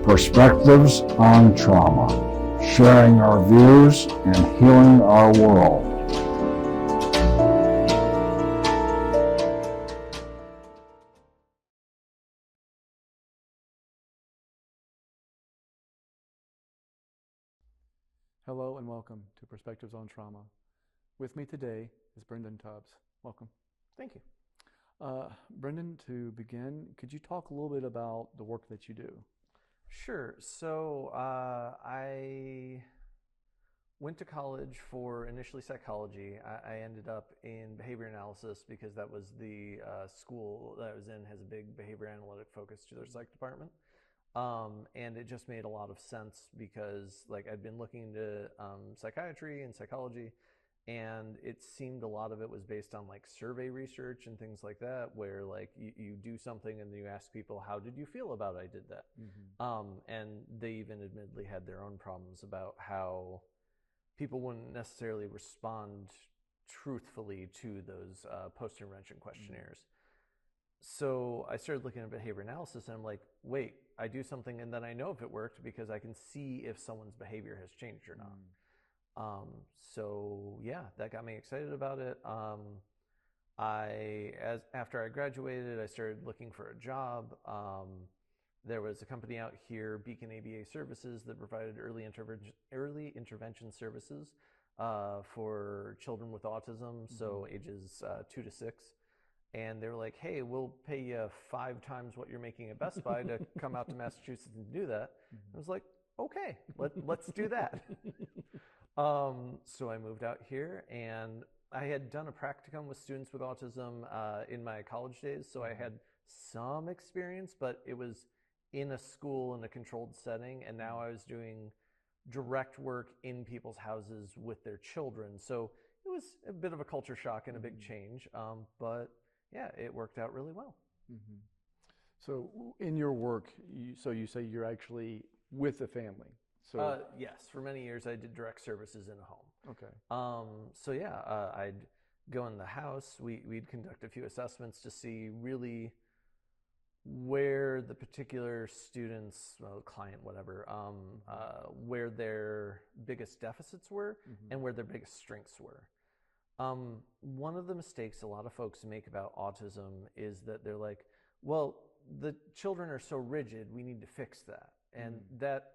Perspectives on Trauma, sharing our views and healing our world. Hello and welcome to Perspectives on Trauma. With me today is Brenden Tubbs. Welcome. Thank you. Brenden, to begin, could you talk a little bit about the work that you do? Sure. So I went to college for initially psychology. I ended up in behavior analysis because that was the school that I was in has a big behavior analytic focus to their psych department. And it just made a lot of sense because I'd been looking into psychiatry and psychology, and it seemed a lot of it was based on survey research and things like that, where you do something and you ask people, how did you feel about I did that? And they even admittedly had their own problems about how people wouldn't necessarily respond truthfully to those post-intervention questionnaires. So I started looking at behavior analysis, and I'm like, wait, I do something and then I know if it worked because I can see if someone's behavior has changed or not. So yeah, that got me excited about it. After I graduated, I started looking for a job. There was a company out here, Beacon ABA Services, that provided early intervention services for children with autism, so ages 2 to 6. And they were like, hey, we'll pay you 5 times what you're making at Best Buy to come out to Massachusetts and do that. I was like, okay, let's do that. So I moved out here, and I had done a practicum with students with autism in my college days, so I had some experience, but it was in a school in a controlled setting, and now I was doing direct work in people's houses with their children. So it was a bit of a culture shock and a big change, but yeah, it worked out really well. So in your work, you say you're actually with the family. So yes, for many years I did direct services in a home. Okay. So yeah, I'd go in the house. We'd conduct a few assessments to see really where the particular students, client, whatever, where their biggest deficits were and where their biggest strengths were. One of the mistakes a lot of folks make about autism is that they're like, well, the children are so rigid, we need to fix that. And that's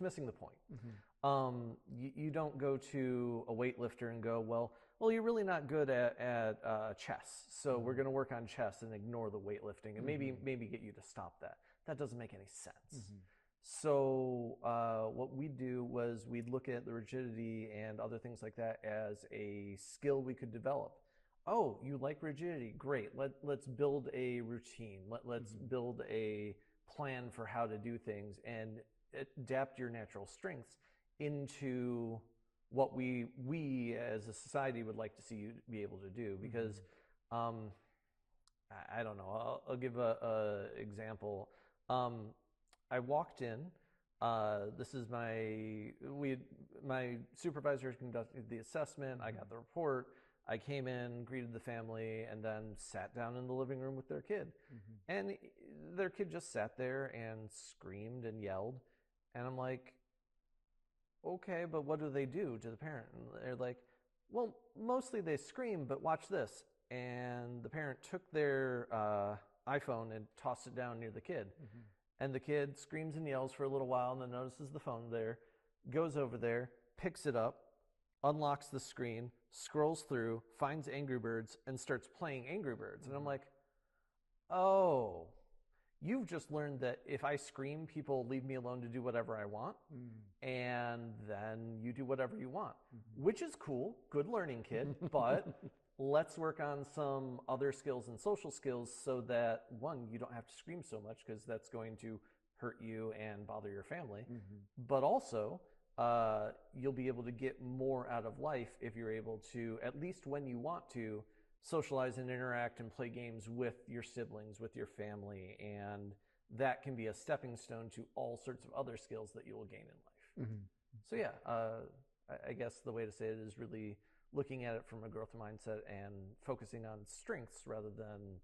missing the point. You don't go to a weightlifter and go, well, you're really not good at chess, so we're going to work on chess and ignore the weightlifting and maybe get you to stop that. That doesn't make any sense. So what we'd do was we'd look at the rigidity and other things like that as a skill we could develop. Oh, you like rigidity? Great. Let's build a routine. Let's build a plan for how to do things and adapt your natural strengths into what we as a society would like to see you be able to do. Because I don't know. I'll give a example. I walked in. This is my supervisor conducted the assessment. I got the report. I came in, greeted the family, and then sat down in the living room with their kid. And their kid just sat there and screamed and yelled. And I'm like, okay, but what do they do to the parent? And they're like, well, mostly they scream, but watch this. And the parent took their iPhone and tossed it down near the kid. And the kid screams and yells for a little while and then notices the phone there, goes over there, picks it up, unlocks the screen, scrolls through, finds Angry Birds, and starts playing Angry Birds. And I'm like, oh, you've just learned that if I scream, people leave me alone to do whatever I want, and then you do whatever you want, which is cool, good learning, kid, but let's work on some other skills and social skills so that, one, you don't have to scream so much because that's going to hurt you and bother your family, but also you'll be able to get more out of life if you're able to, at least when you want to, socialize and interact and play games with your siblings, with your family, and that can be a stepping stone to all sorts of other skills that you will gain in life. So yeah, I guess the way to say it is really looking at it from a growth mindset and focusing on strengths rather than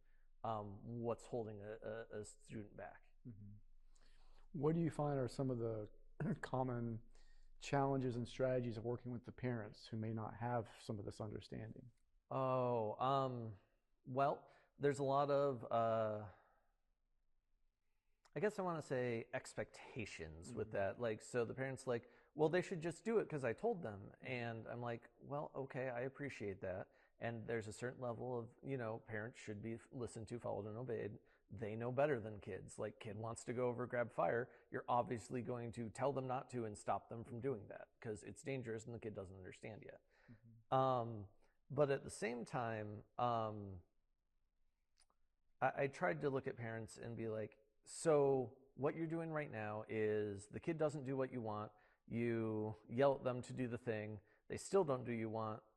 what's holding a student back. What do you find are some of the common challenges and strategies of working with the parents who may not have some of this understanding? Oh, well, there's a lot of, I guess I want to say expectations with that. Like, so the parents like, well, they should just do it because I told them. And I'm like, well, okay, I appreciate that. And there's a certain level of, parents should be listened to, followed, and obeyed. They know better than kids. Like, kid wants to go over, grab fire. You're obviously going to tell them not to and stop them from doing that because it's dangerous and the kid doesn't understand yet. But at the same time, I tried to look at parents and be like, so what you're doing right now is the kid doesn't do what you want. You yell at them to do the thing. They still don't do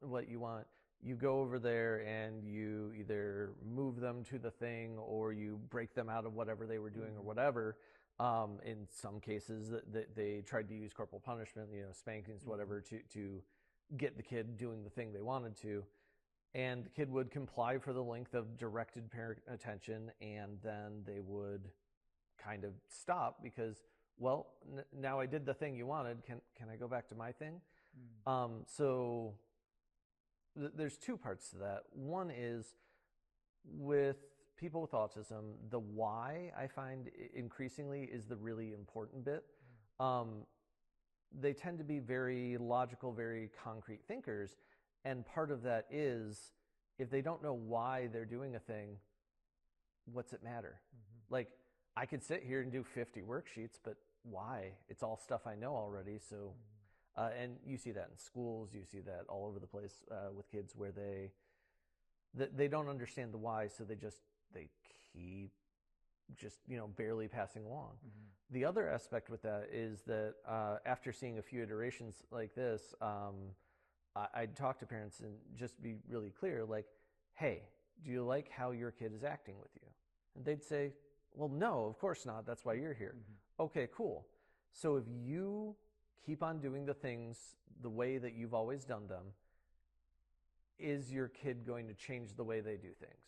what you want. You go over there and you either move them to the thing or you break them out of whatever they were doing or whatever. In some cases, they tried to use corporal punishment, spankings, whatever, to get the kid doing the thing they wanted to. And the kid would comply for the length of directed parent attention, and then they would kind of stop because, well, now I did the thing you wanted. Can I go back to my thing? So there's two parts to that. One is with people with autism, the why I find increasingly is the really important bit. They tend to be very logical, very concrete thinkers. And part of that is if they don't know why they're doing a thing, what's it matter? Like, I could sit here and do 50 worksheets, but why? It's all stuff I know already. So, and you see that in schools, you see that all over the place with kids where they don't understand the why, so they keep just barely passing along. The other aspect with that is that after seeing a few iterations like this, I'd talk to parents and just be really clear, like, hey, do you like how your kid is acting with you? And they'd say, well, no, of course not. That's why you're here. Okay, cool. So if you keep on doing the things the way that you've always done them, is your kid going to change the way they do things?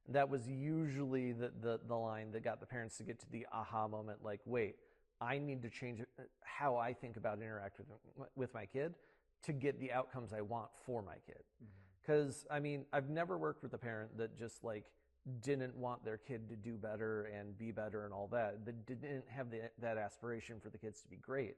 That was usually the line that got the parents to get to the aha moment, like, wait, I need to change how I think about interacting with my kid to get the outcomes I want for my kid. Because, I've never worked with a parent that just, didn't want their kid to do better and be better and all that. That didn't have that aspiration for the kids to be great.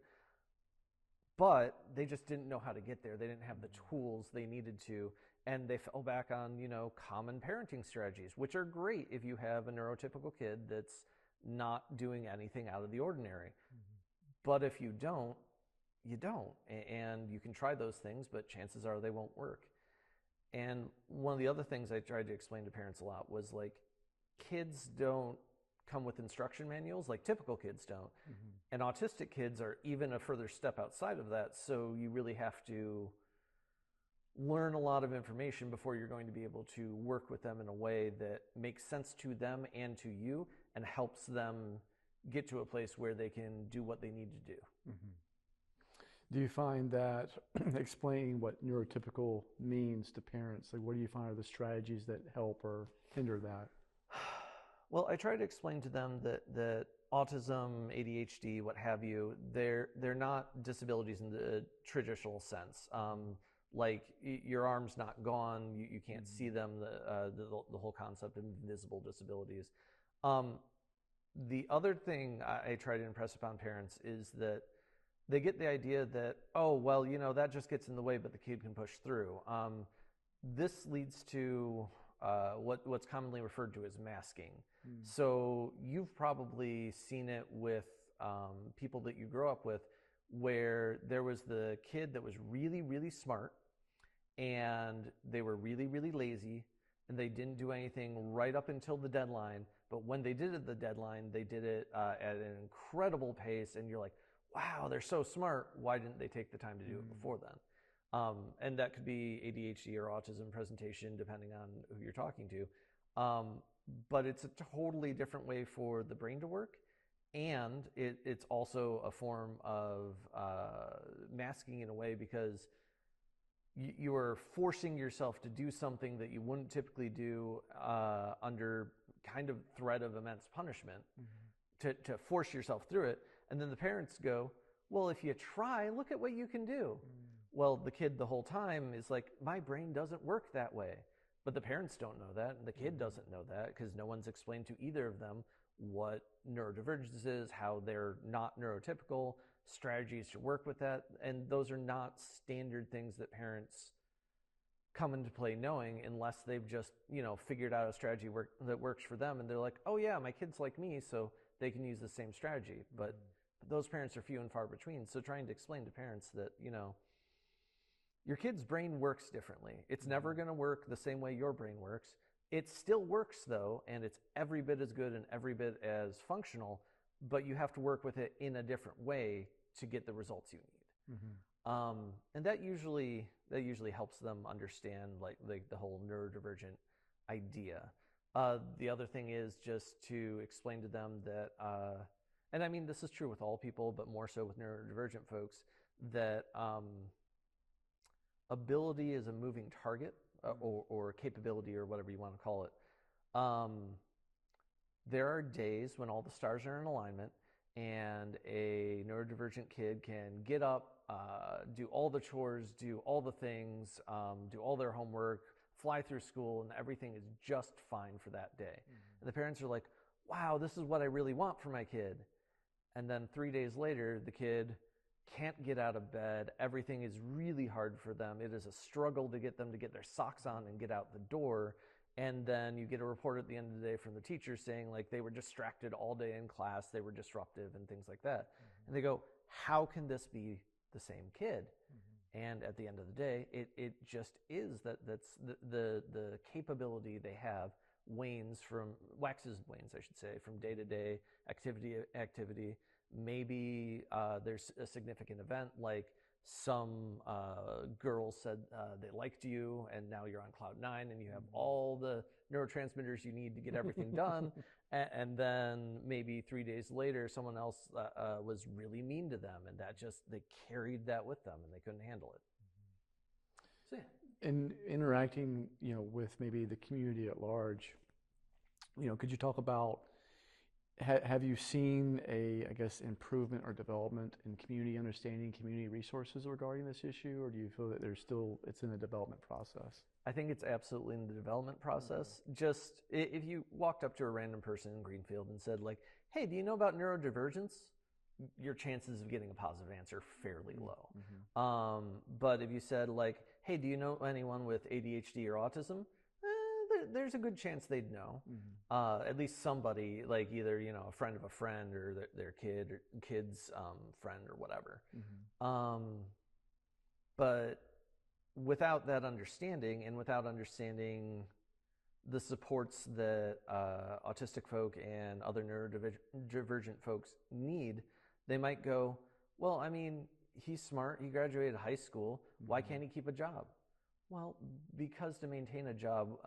But they just didn't know how to get there. They didn't have the tools they needed to. And they fell back on, common parenting strategies, which are great if you have a neurotypical kid that's not doing anything out of the ordinary. But if you don't, you don't. And you can try those things, but chances are they won't work. And one of the other things I tried to explain to parents a lot was kids don't come with instruction manuals like typical kids don't. And autistic kids are even a further step outside of that. So you really have to learn a lot of information before you're going to be able to work with them in a way that makes sense to them and to you and helps them get to a place where they can do what they need to do. Do you find that explaining what neurotypical means to parents, what do you find are the strategies that help or hinder that? Well, I try to explain to them that autism, ADHD, what have you, they're not disabilities in the traditional sense. Your arm's not gone, you can't see them, the whole concept of invisible disabilities. The other thing I try to impress upon parents is that they get the idea that, oh, well, that just gets in the way, but the kid can push through. This leads to what's commonly referred to as masking. So you've probably seen it with people that you grow up with where there was the kid that was really, really smart and they were really, really lazy and they didn't do anything right up until the deadline. But when they did it at the deadline, they did it at an incredible pace and you're like, wow, they're so smart. Why didn't they take the time to do it before then? And that could be ADHD or autism presentation, depending on who you're talking to. But it's a totally different way for the brain to work. And it's also a form of masking in a way because you are forcing yourself to do something that you wouldn't typically do under kind of threat of immense punishment. to force yourself through it. And then the parents go, well, if you try, look at what you can do. Well, the kid the whole time is like, my brain doesn't work that way. But the parents don't know that, and the kid doesn't know that because no one's explained to either of them what neurodivergence is, how they're not neurotypical, strategies to work with that. And those are not standard things that parents come into play knowing unless they've just, figured out a strategy that works for them. And they're like, oh yeah, my kid's like me, so they can use the same strategy. But those parents are few and far between. So trying to explain to parents that, your kid's brain works differently. It's never going to work the same way your brain works. It still works though, and it's every bit as good and every bit as functional, but you have to work with it in a different way to get the results you need. And that usually helps them understand like the whole neurodivergent idea. The other thing is just to explain to them that, and I mean, this is true with all people, but more so with neurodivergent folks, that ability is a moving target, or capability, or whatever you want to call it. There are days when all the stars are in alignment and a neurodivergent kid can get up, do all the chores, do all the things, do all their homework, fly through school, and everything is just fine for that day. And the parents are like, wow, this is what I really want for my kid. And then 3 days later, the kid can't get out of bed. Everything is really hard for them. It is a struggle to get them to get their socks on and get out the door. And then you get a report at the end of the day from the teacher saying like they were distracted all day in class, they were disruptive and things like that. And they go, how can this be the same kid? And at the end of the day, it just is that's the capability they have waxes and wanes, I should say, from day to day, activity to activity. Maybe there's a significant event like some girl said they liked you and now you're on cloud 9 and you have all the neurotransmitters you need to get everything done. And then maybe 3 days later, someone else was really mean to them, and they carried that with them and they couldn't handle it. So yeah. In interacting, with maybe the community at large, could you talk about, have you seen improvement or development in community understanding, community resources regarding this issue, or do you feel that it's in the development process? I think it's absolutely in the development process. Just if you walked up to a random person in Greenfield and said like, hey, do you know about neurodivergence? Your chances of getting a positive answer are fairly low. But if you said like, hey, do you know anyone with ADHD or autism? There's a good chance they'd know. At least somebody, like either a friend of a friend or their kid's friend or whatever. But without that understanding, and without understanding the supports that autistic folk and other neurodivergent folks need, they might go, well, I mean, he's smart, he graduated high school, why can't he keep a job? Well, because to maintain a job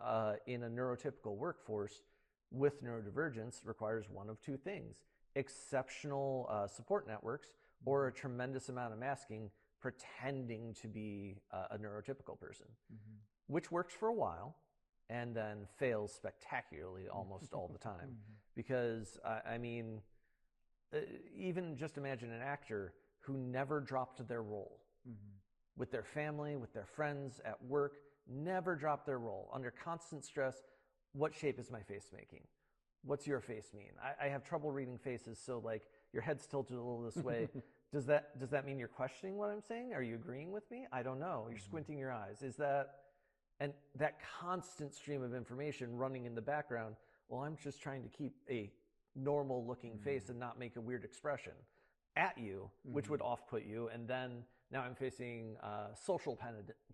in a neurotypical workforce with neurodivergence requires one of two things: exceptional support networks or a tremendous amount of masking pretending to be a neurotypical person, which works for a while and then fails spectacularly almost all the time. Because, I mean, even just imagine an actor who never dropped their role. With their family, with their friends, at work, never drop their role. Under constant stress, what shape is my face making? What's your face mean? I have trouble reading faces, so like your head's tilted a little this way. Does that mean you're questioning what I'm saying? Are you agreeing with me? I don't know. You're squinting your eyes. Is that, and that constant stream of information running in the background, well, I'm just trying to keep a normal looking face and not make a weird expression at you, which would off-put you. And then now I'm facing social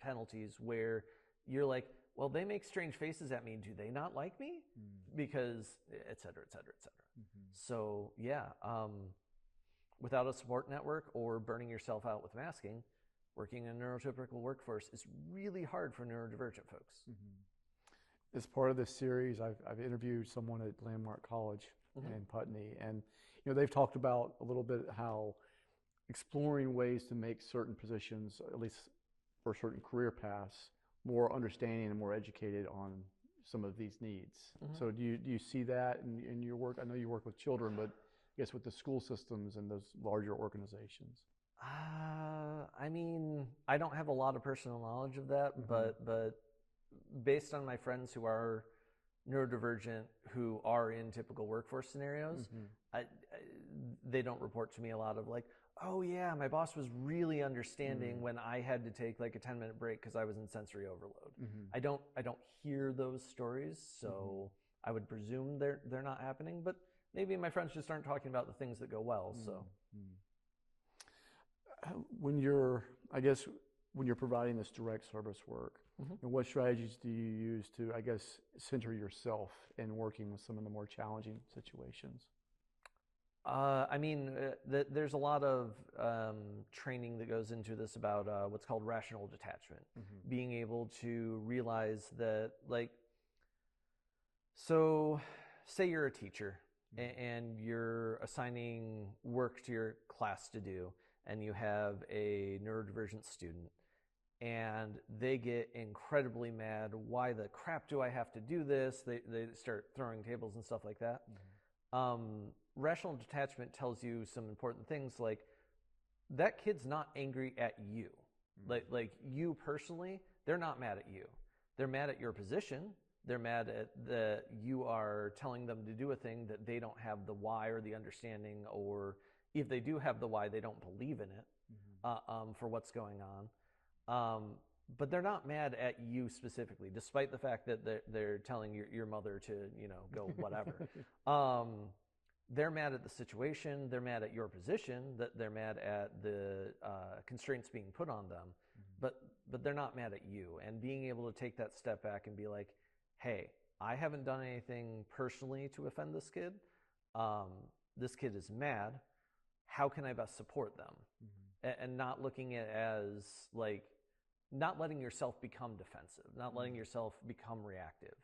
penalties where you're like, well, they make strange faces at me. Do they not like me? Because et cetera, et cetera, et cetera. So yeah, without a support network or burning yourself out with masking, working in a neurotypical workforce is really hard for neurodivergent folks. As part of this series, I've interviewed someone at Landmark College in Putney, and they've talked about a little bit how exploring ways to make certain positions, at least for certain career paths, more understanding and more educated on some of these needs. So do you see that in your work? I know you work with children, but guess, with the school systems and those larger organizations? I mean, I don't have a lot of personal knowledge of that, but based on my friends who are neurodivergent, who are in typical workforce scenarios, they don't report to me a lot of like, oh yeah, my boss was really understanding when I had to take like a 10-minute break because I was in sensory overload. I don't hear those stories, so I would presume they're not happening, but maybe my friends just aren't talking about the things that go well. So when you're providing this direct service work, and what strategies do you use to, I guess, center yourself in working with some of the more challenging situations? I mean, there's a lot of training that goes into this about what's called rational detachment, being able to realize that, like, so say you're a teacher and you're assigning work to your class to do, and you have a neurodivergent student, and they get incredibly mad. Why the crap do I have to do this? They start throwing tables and stuff like that. Rational detachment tells you some important things, like that kid's not angry at you. Like you personally, they're not mad at you. They're mad at your position. They're mad at that you are telling them to do a thing that they don't have the why or the understanding, or if they do have the why, they don't believe in it for what's going on. But they're not mad at you specifically, despite the fact that they're telling your mother to, go whatever. They're mad at the situation. They're mad at your position. That they're mad at the constraints being put on them. But they're not mad at you. And being able to take that step back and be like, hey, I haven't done anything personally to offend this kid. This kid is mad. How can I best support them? And not looking at it as like, not letting yourself become defensive, not letting yourself become reactive,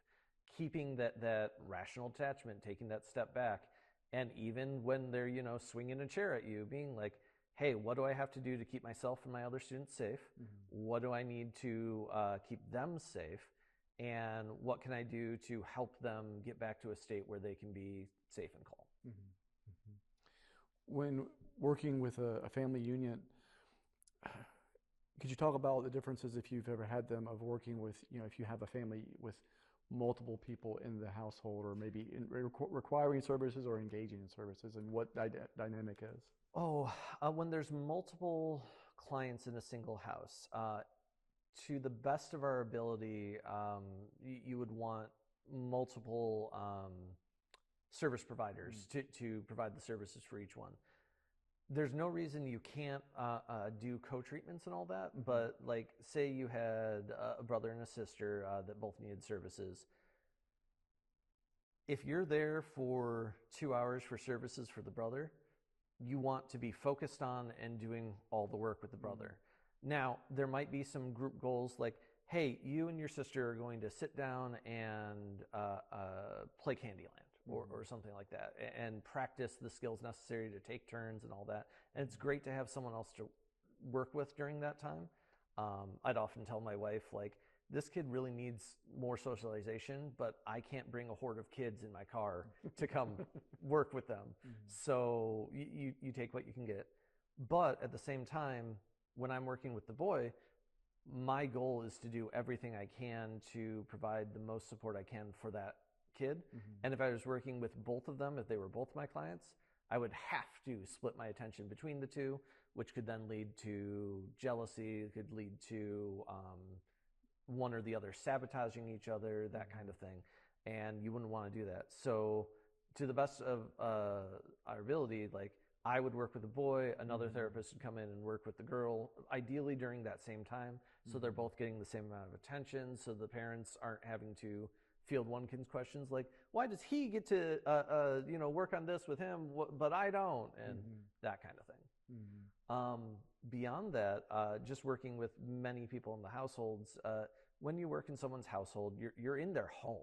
keeping that rational detachment, taking that step back. And even when they're, swinging a chair at you, being like, hey, what do I have to do to keep myself and my other students safe? What do I need to keep them safe? And what can I do to help them get back to a state where they can be safe and calm? When working with a family unit, could you talk about the differences, if you've ever had them, of working with, if you have a family with multiple people in the household, or maybe requiring services or engaging in services, and what dynamic is? When there's multiple clients in a single house, to the best of our ability, you would want multiple service providers to provide the services for each one. There's no reason you can't do co-treatments and all that, but like say you had a brother and a sister that both needed services. If you're there for 2 hours for services for the brother, you want to be focused on and doing all the work with the brother. Now, there might be some group goals like, hey, you and your sister are going to sit down and play Candyland. Or something like that, and practice the skills necessary to take turns and all that. And it's great to have someone else to work with during that time. I'd often tell my wife, like, this kid really needs more socialization, but I can't bring a horde of kids in my car to come work with them. So you take what you can get. But at the same time, when I'm working with the boy, my goal is to do everything I can to provide the most support I can for that kid. And if I was working with both of them, if they were both my clients, I would have to split my attention between the two, which could then lead to jealousy, could lead to one or the other sabotaging each other, that kind of thing. And you wouldn't want to do that. So to the best of our ability, like, I would work with the boy, another therapist would come in and work with the girl, ideally during that same time, so they're both getting the same amount of attention, so the parents aren't having to field one kid's questions like, why does he get to work on this with him, but I don't, and that kind of thing. Beyond that, just working with many people in the households, when you work in someone's household, you're in their home,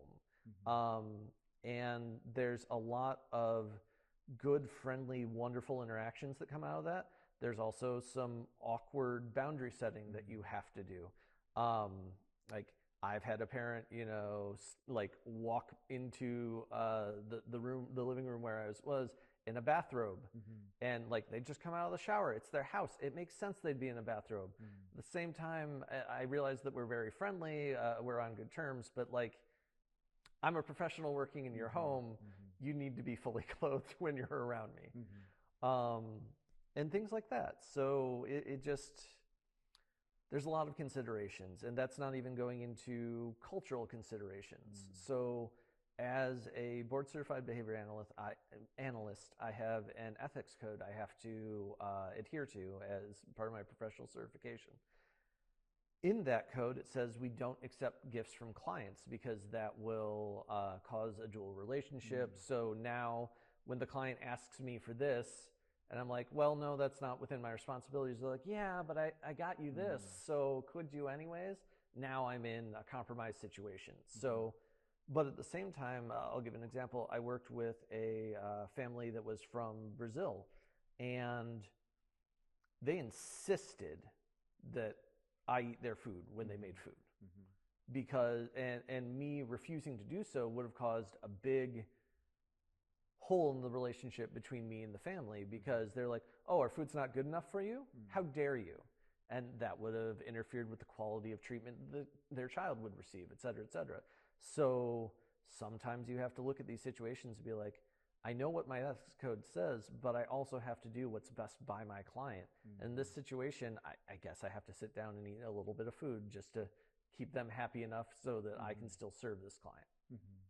and there's a lot of good, friendly, wonderful interactions that come out of that. There's also some awkward boundary setting that you have to do. Like, I've had a parent, like, walk into the living room where I was, in a bathrobe, and like they just come out of the shower. It's their house. It makes sense they'd be in a bathrobe. At the same time, I realize that we're very friendly. We're on good terms, but like, I'm a professional working in your home. You need to be fully clothed when you're around me, and things like that. So it just, there's a lot of considerations, and that's not even going into cultural considerations. So as a board certified behavior analyst, I have an ethics code I have to adhere to as part of my professional certification. In that code, it says we don't accept gifts from clients because that will cause a dual relationship. So now when the client asks me for this, and I'm like, well, no, that's not within my responsibilities. They're like, yeah, but I got you this, so could you anyways? Now I'm in a compromised situation. So, but at the same time, I'll give an example. I worked with a family that was from Brazil, and they insisted that I eat their food when they made food. Because, and me refusing to do so would have caused a big hole in the relationship between me and the family, because they're like, oh, our food's not good enough for you? How dare you? And that would have interfered with the quality of treatment that their child would receive, et cetera, et cetera. So sometimes you have to look at these situations and be like, I know what my ethics code says, but I also have to do what's best by my client. In this situation, I guess I have to sit down and eat a little bit of food just to keep them happy enough so that I can still serve this client.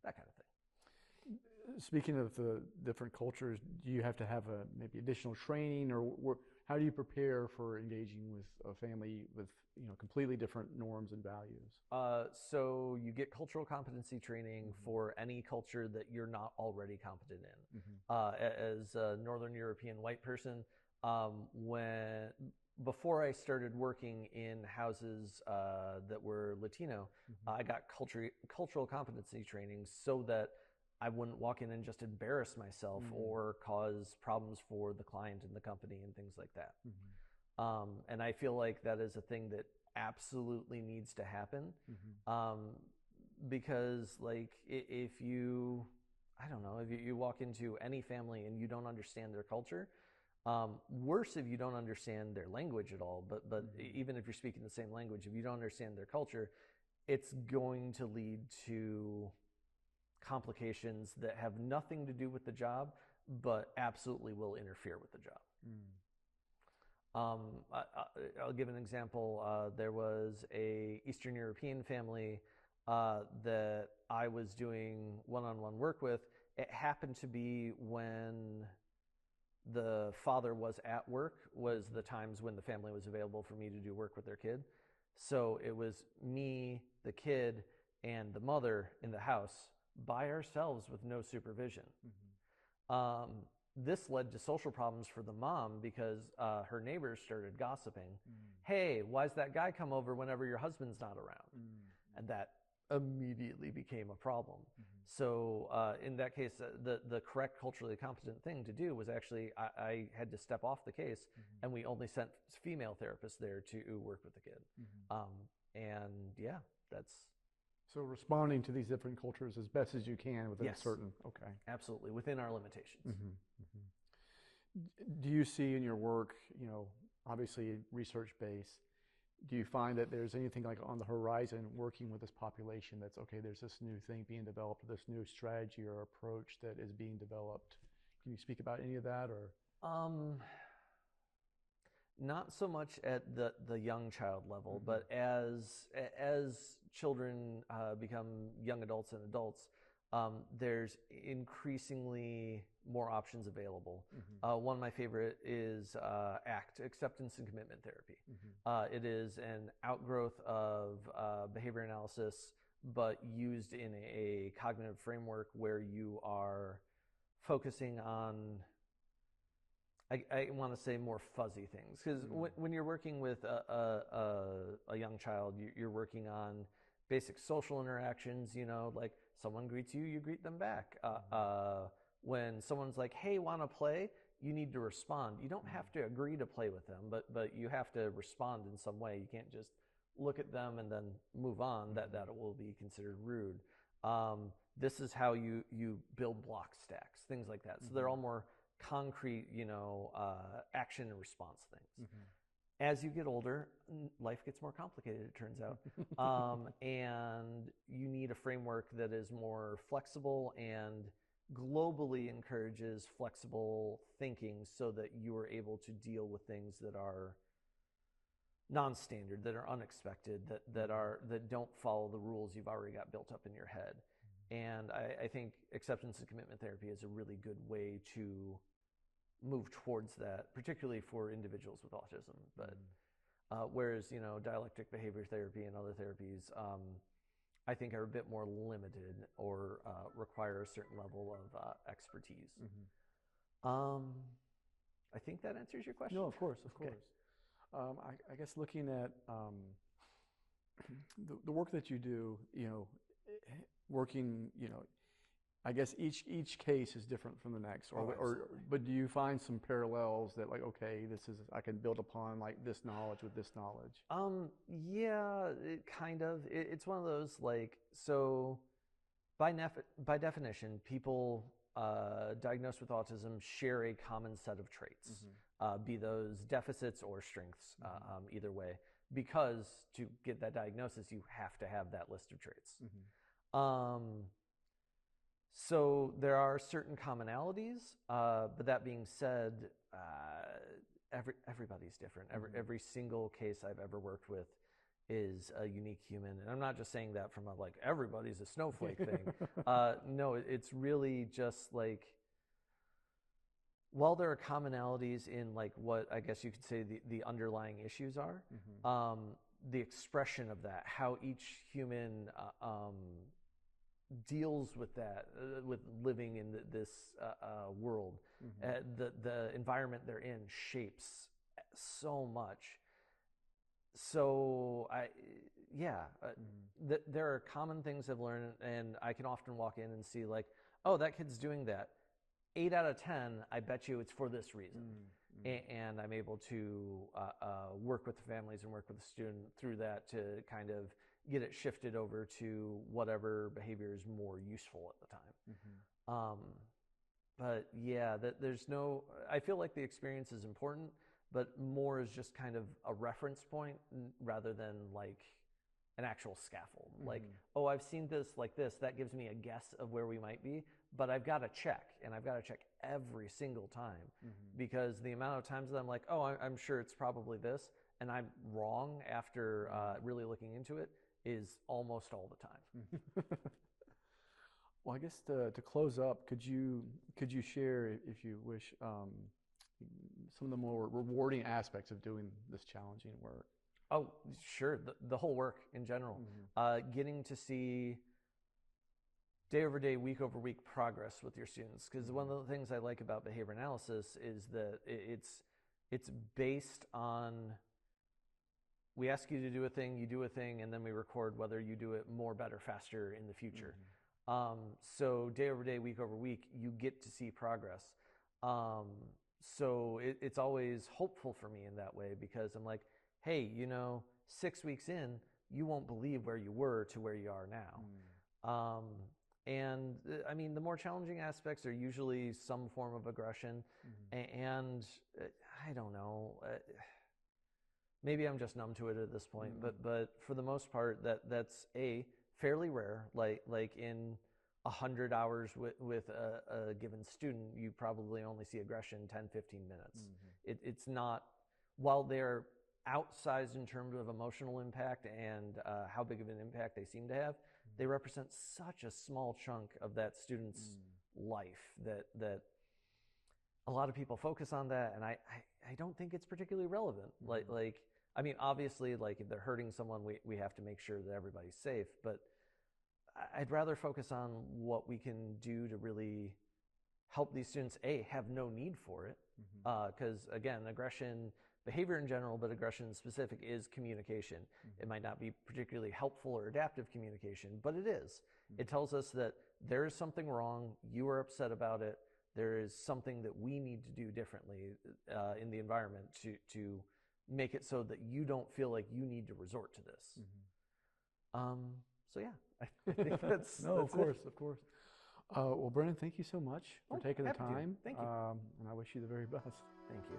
That kind of thing. Speaking of the different cultures, do you have to have maybe additional training, or how do you prepare for engaging with a family with completely different norms and values? So you get cultural competency training for any culture that you're not already competent in. As a Northern European white person, before I started working in houses that were Latino, I got cultural competency training so that I wouldn't walk in and just embarrass myself or cause problems for the client and the company and things like that. And I feel like that is a thing that absolutely needs to happen. Because like if you walk into any family and you don't understand their culture, worse if you don't understand their language at all, but even if you're speaking the same language, if you don't understand their culture, it's going to lead to complications that have nothing to do with the job, but absolutely will interfere with the job. I'll give an example. There was a Eastern European family that I was doing one-on-one work with. It happened to be when the father was at work, was the times when the family was available for me to do work with their kid. So it was me, the kid, and the mother in the house by ourselves with no supervision. This led to social problems for the mom because her neighbors started gossiping. Hey, why's that guy come over whenever your husband's not around? And that immediately became a problem. So in that case, the correct culturally competent thing to do was actually I had to step off the case, and we only sent female therapists there to work with the kid. And yeah, that's... So responding to these different cultures as best as you can within a certain... Okay. Absolutely, within our limitations. Do you see in your work, obviously research-based, do you find that there's anything like on the horizon working with this population that's, okay, there's this new thing being developed, this new strategy or approach that is being developed? Can you speak about any of that, or? Not so much at the young child level, but as children become young adults and adults, there's increasingly more options available. One of my favorite is ACT, Acceptance and Commitment Therapy. It is an outgrowth of behavior analysis, but used in a cognitive framework where you are focusing on, I want to say, more fuzzy things. Because when you're working with a young child, you're working on basic social interactions, like someone greets you, you greet them back. When someone's like, hey, want to play? You need to respond. You don't have to agree to play with them, but you have to respond in some way. You can't just look at them and then move on. That will be considered rude. This is how you build block stacks, things like that. So they're all more concrete, action and response things. As you get older, life gets more complicated, it turns out. And you need a framework that is more flexible and globally encourages flexible thinking so that you are able to deal with things that are non-standard, that are unexpected, that don't follow the rules you've already got built up in your head. And I think acceptance and commitment therapy is a really good way to move towards that, particularly for individuals with autism. But whereas dialectic behavior therapy and other therapies, I think are a bit more limited or require a certain level of expertise. I think that answers your question. No, of course. Okay. I guess looking at the work that you do, working, I guess each case is different from the next, but do you find some parallels that like, okay, I can build upon like this knowledge with this knowledge? Yeah, kind of. It's one of those like, so by definition, people diagnosed with autism share a common set of traits, be those deficits or strengths, either way, because to get that diagnosis, you have to have that list of traits. So there are certain commonalities, but that being said, everybody's different. Every single case I've ever worked with is a unique human. And I'm not just saying that from a, like, everybody's a snowflake thing. No, it's really just like, while there are commonalities in like what I guess you could say the underlying issues are, the expression of that, how each human deals with that, with living in this world, the environment they're in shapes so much. So there are common things I've learned, and I can often walk in and see like, oh, that kid's doing that. 8 out of 10, I bet you it's for this reason. And I'm able to work with the families and work with the student through that to kind of get it shifted over to whatever behavior is more useful at the time. But yeah, I feel like the experience is important, but more is just kind of a reference point rather than like an actual scaffold. Like, oh, I've seen this like this, that gives me a guess of where we might be, but I've got to check, and I've got to check every single time, because the amount of times that I'm like, oh, I'm sure it's probably this, and I'm wrong after really looking into it, is almost all the time. Well, I guess to close up, could you share, if you wish, some of the more rewarding aspects of doing this challenging work? Oh, sure. The whole work in general. Getting to see day over day, week over week progress with your students. Because one of the things I like about behavior analysis is that it's based on, we ask you to do a thing, you do a thing, and then we record whether you do it more, better, faster in the future. So day over day, week over week, you get to see progress. So it's always hopeful for me in that way, because I'm like, hey, 6 weeks in, you won't believe where you were to where you are now. And I mean, the more challenging aspects are usually some form of aggression. And I don't know, maybe I'm just numb to it at this point, but for the most part, that's fairly rare. Like in 100 hours with a given student, you probably only see aggression 10, 15 minutes. It's not, while they're outsized in terms of emotional impact and how big of an impact they seem to have, they represent such a small chunk of that student's life that a lot of people focus on that, and I don't think it's particularly relevant. Like I mean, obviously, like if they're hurting someone, we have to make sure that everybody's safe, but I'd rather focus on what we can do to really help these students, have no need for it. Because again, aggression, behavior in general, but aggression specific, is communication. It might not be particularly helpful or adaptive communication, but it is. It tells us that there is something wrong, you are upset about it, there is something that we need to do differently in the environment to make it so that you don't feel like you need to resort to this. So yeah, I think that's of course. Well, Brenden, thank you so much for Oh, taking the happy to. time. Thank you. And I wish you the very best. Thank you.